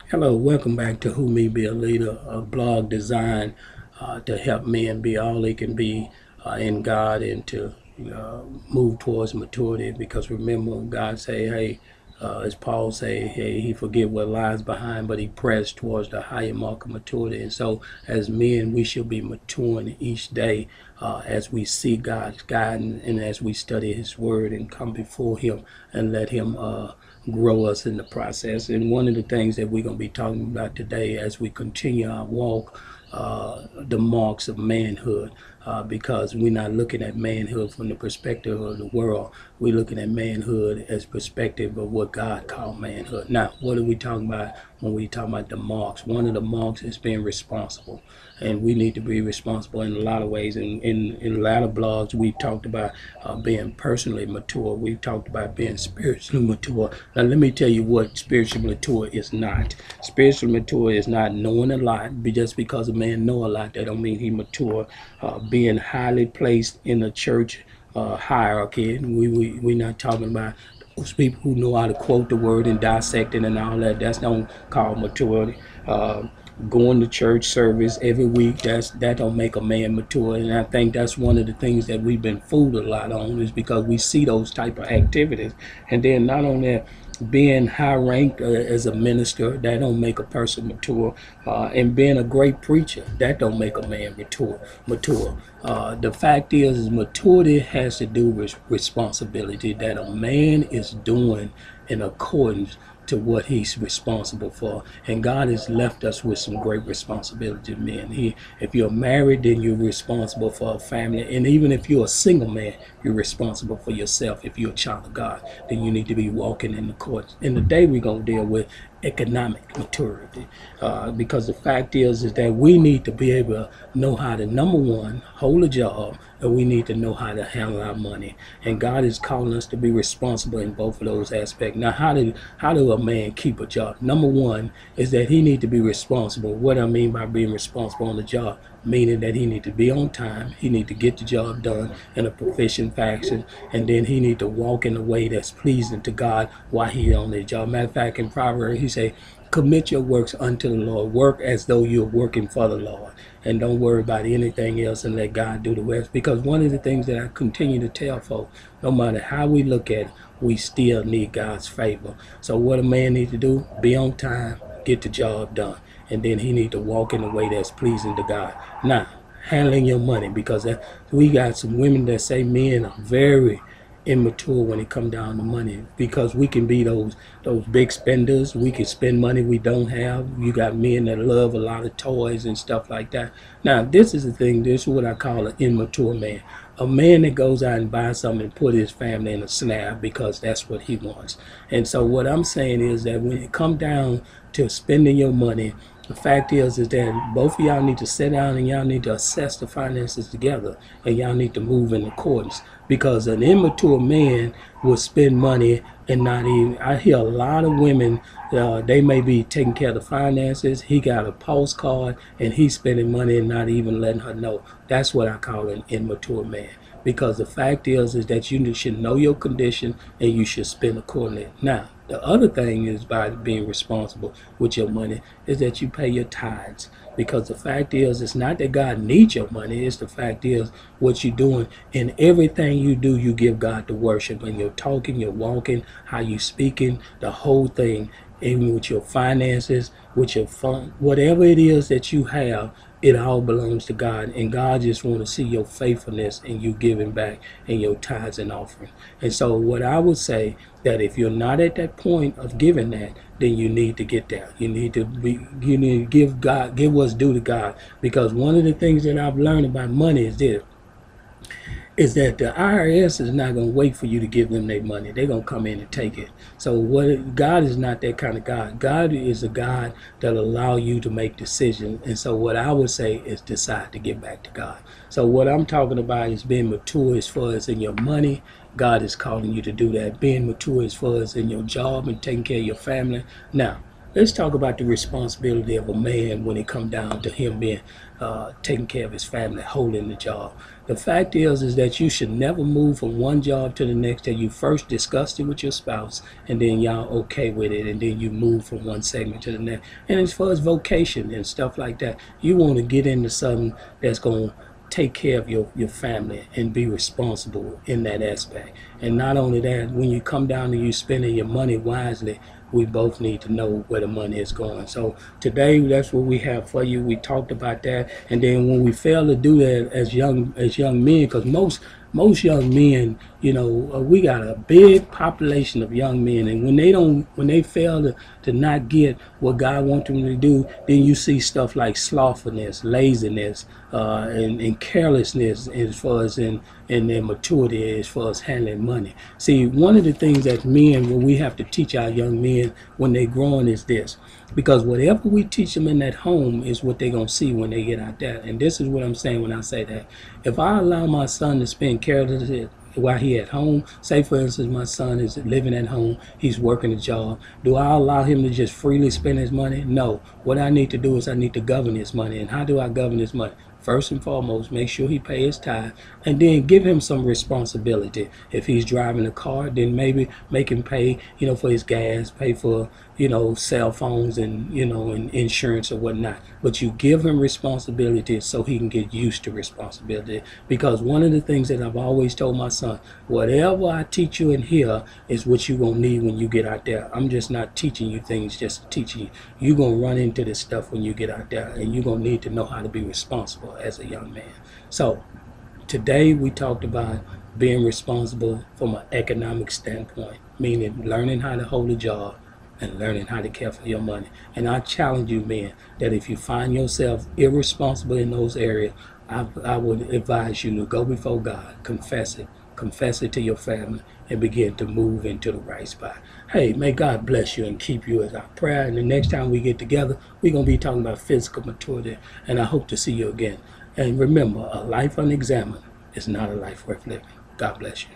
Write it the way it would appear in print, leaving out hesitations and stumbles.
Hello, welcome back to Who Me Be a Leader, a blog designed to help men be all they can be in God and to move towards maturity. Because remember, God say, hey, as Paul say, hey, he forget what lies behind, but he pressed towards the higher mark of maturity. And so, as men, we should be maturing each day as we see God's guidance and as we study His Word and come before Him and let Him grow us in the process. And one of the things that we're going to be talking about today as we continue our walk, the marks of manhood, because we're not looking at manhood from the perspective of the world. We're looking at manhood as perspective of what God called manhood. Now, what are we talking about when we talk about the marks? One of the marks is being responsible, and we need to be responsible in a lot of ways. In a lot of blogs, we've talked about being personally mature. We've talked about being spiritually mature. Now, let me tell you what spiritually mature is not. Spiritually mature is not knowing a lot. Just because a man know a lot, that don't mean he mature. Being highly placed in a church hierarchy. We're not talking about those people who know how to quote the word and dissect it and all that. That's don't call maturity. Going to church service every week, that don't make a man mature. And I think that's one of the things that we've been fooled a lot on, is because we see those type of activities. And then not only that, being high ranked as a minister, that don't make a person mature. And being a great preacher, that don't make a man mature. The fact is maturity has to do with responsibility that a man is doing in accordance to what he's responsible for. And God has left us with some great responsibility, men. If you're married, then you're responsible for a family. And even if you're a single man, you're responsible for yourself. If you're a child of God, then you need to be walking in the courts. And today we're going to deal with economic maturity, because the fact is that we need to be able to know how to, number one, hold a job, and we need to know how to handle our money. And God is calling us to be responsible in both of those aspects. Now, how do a man keep a job? Number one is that he need to be responsible. What I mean by being responsible on the job, meaning that he need to be on time, he need to get the job done in a proficient fashion, and then he need to walk in a way that's pleasing to God while he on the job. Matter of fact, in Proverbs he say, commit your works unto the Lord. Work as though you're working for the Lord, and don't worry about anything else and let God do the rest. Because one of the things that I continue to tell folks, no matter how we look at it, we still need God's favor. So what a man needs to do, be on time, get the job done, and then he need to walk in a way that's pleasing to God. Now, handling your money, because we got some women that say men are very immature when it come down to money, because we can be those big spenders. We can spend money we don't have. You got men that love a lot of toys and stuff like that. Now, this is the thing. This is what I call an immature man. A man that goes out and buys something and put his family in a snare because that's what he wants. And so what I'm saying is that when it come down to spending your money, the fact is that both of y'all need to sit down and y'all need to assess the finances together, and y'all need to move in accordance. Because an immature man will spend money and not even. I hear a lot of women. They may be taking care of the finances. He got a postcard and he's spending money and not even letting her know. That's what I call an immature man. Because the fact is that you should know your condition and you should spend accordingly. Now, the other thing is, by being responsible with your money, is that you pay your tithes. Because the fact is, it's not that God needs your money. It's the fact is, what you're doing in everything you do, you give God the worship. And you're talking, you're walking, how you speaking, the whole thing, even with your finances, with your fund, whatever it is that you have, it all belongs to God. And God just want to see your faithfulness and you giving back in your tithes and offering. And so what I would say, that if you're not at that point of giving that, then you need to get there. You need to give what's due to God. Because one of the things that I've learned about money is that the IRS is not going to wait for you to give them their money. They're going to come in and take it. So God is not that kind of God. God is a God that allow you to make decisions. And so what I would say is decide to give back to God. So what I'm talking about is being mature as far as in your money. God is calling you to do that. Being mature as far as in your job and taking care of your family. Now, let's talk about the responsibility of a man when it come down to him being taking care of his family, holding the job. The fact is that you should never move from one job to the next till you first discussed it with your spouse, and then y'all okay with it, and then you move from one segment to the next. And as far as vocation and stuff like that, you want to get into something that's going to take care of your family and be responsible in that aspect. And not only that, when you come down to you spending your money wisely, we both need to know where the money is going. So today, that's what we have for you. We talked about that, and then when we fail to do that as young men, because most young men, we got a big population of young men, and when they fail to not get what God wants them to do, then you see stuff like slothfulness, laziness, and carelessness as far as in their maturity as far as handling money. See, one of the things that men, when we have to teach our young men when they're growing is this, because whatever we teach them in that home is what they're going to see when they get out there. And this is what I'm saying when I say that. If I allow my son to spend carelessly while he at home, say for instance my son is living at home, he's working a job, do I allow him to just freely spend his money? No. What I need to do is I need to govern his money. And how do I govern his money? First and foremost, make sure he pays his tithe, and then give him some responsibility. If he's driving a car, then maybe make him pay, for his gas, pay for, cell phones and, and insurance or whatnot. But you give him responsibility so he can get used to responsibility. Because one of the things that I've always told my son, whatever I teach you in here is what you're going to need when you get out there. I'm just not teaching you things just to teach you. You're going to run into this stuff when you get out there, and you're going to need to know how to be responsible as a young man. So today we talked about being responsible from an economic standpoint, meaning learning how to hold a job and learning how to care for your money. And I challenge you, men, that if you find yourself irresponsible in those areas, I would advise you to go before God, confess it to your family, and begin to move into the right spot. Hey, may God bless you and keep you as our prayer. And the next time we get together, we're going to be talking about physical maturity, and I hope to see you again. And remember, a life unexamined is not a life worth living. God bless you.